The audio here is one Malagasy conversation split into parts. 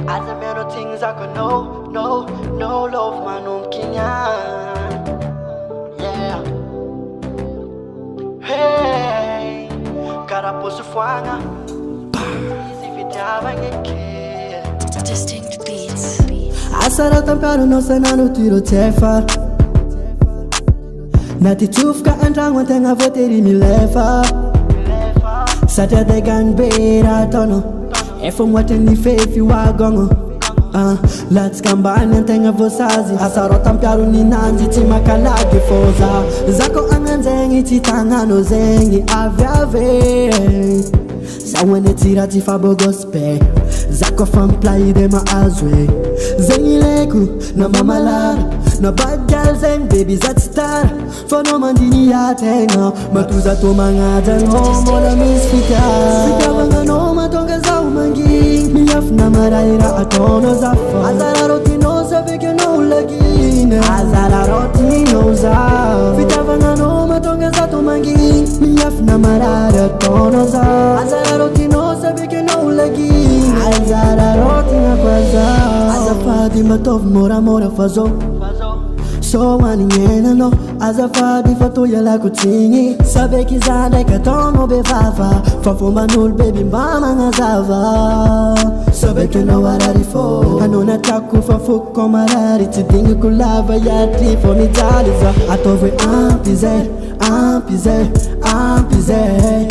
As a man of things I could know, no love man um kinyan. Yeah. Hey, carapuço fuanga. Easy vitava ngeke. Distinct beats. Asara tamparo no sanano tiro tefa. Nati tufka andragno antegna voatery milefa. Satria de gang beira tono. Efa moatrany fefy wagogno. Latsika ambany antegna voasazy. Asarao tampiaro ninanjy tsy makalaky fôza. Zako agnanjegny tsy tagnano zegny avy Zahoany tira tsy fabogospe. Zako famplay de mahazo zegny leko na mamalara. Na bad girl zegny baby za tsy tara. Fa no mandiny ategna matoza to magnajano mbola misy fitiavagnanao matonga zaho manginy. Miafina marahira ataonao zafa. Azara rotinao savaiky anao lagina. Azara rotinao za. Fitiavagnanao matonga zaho to manginy. Miafina marahira ataonao za. Azara rotinao savaiky anao lagina. Azara rotina kwa za. Azafady matovy moramora fa zao. So manignena no, azafady fa to ialako tsigny. Sabeky za ndraiky ataonao bevava. Fa fomban'olo baby mba magnazava. Sabeky anao arary fô. Anao natrako fa foko marary. Tsy digniko lava iatry fô mijaly za. Ataovy ampy zay, ampy zay, ampy zay.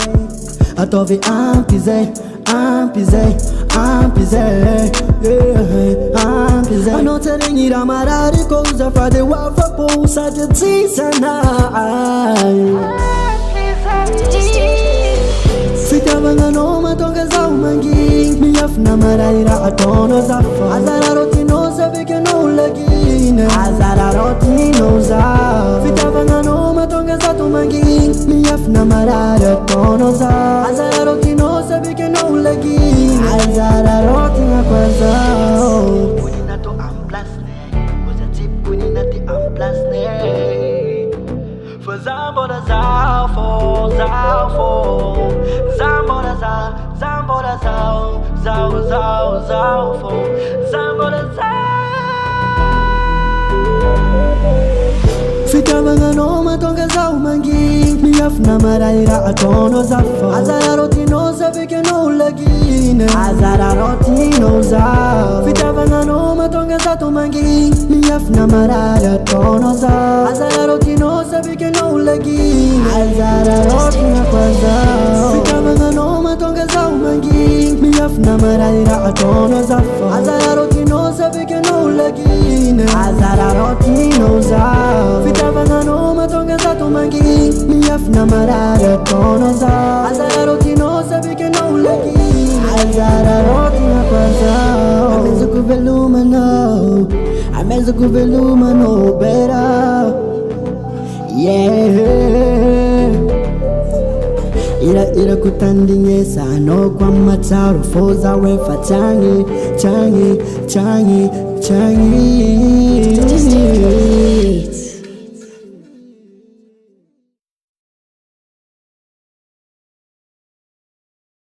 Ataovy ampy zay, ampy zay, ampy zay. Ampy zay. Anao tsaregny raha marary kô zafady wafapo satria tsisanahy. Fitiavagnanao matonga zaho manginy. Miafina maray raha ataonao zafa. Azara rotinao savaiky anao lagina. Azara rotinao za. Fitiavagnanao matonga zaho to manginy. Miafina marary ataonao za. Azara rotinao savaiky anao lagina. Azara rotina kwa zaho. Kunina to amplasne. Oza tip kunina ti amplasne. Fa zambora zao Zambora zao fo. Zambora zao. Fitiavagnanao matonga zaho manginy. Miafina maray raha ataonao zafa. Azara rotinao savaiky anao lagina. Azara rotinao za. Fitiavagnanao matonga zaho to manginy. Miafina maray ataonao za. Azara rotinao savaiky anao lagina. Azara rotina kwa zaho. Fitiavagnanao matonga zaho manginy. Miafina maray raha ataonao zafa. Azara rotinao savaiky anao lagina. Azara rotinao za. Fitiavagnanao matonga zaho to manginy. Miafina maray ataonao za. Azara rotinao savaiky anao lagina. Azara rotina kwa zaho. Amezako velomanao. Amezako velomanao beira. Yeah. Ira kutandinyesa no kwa matsaro foza wefa changi. Distinct beats.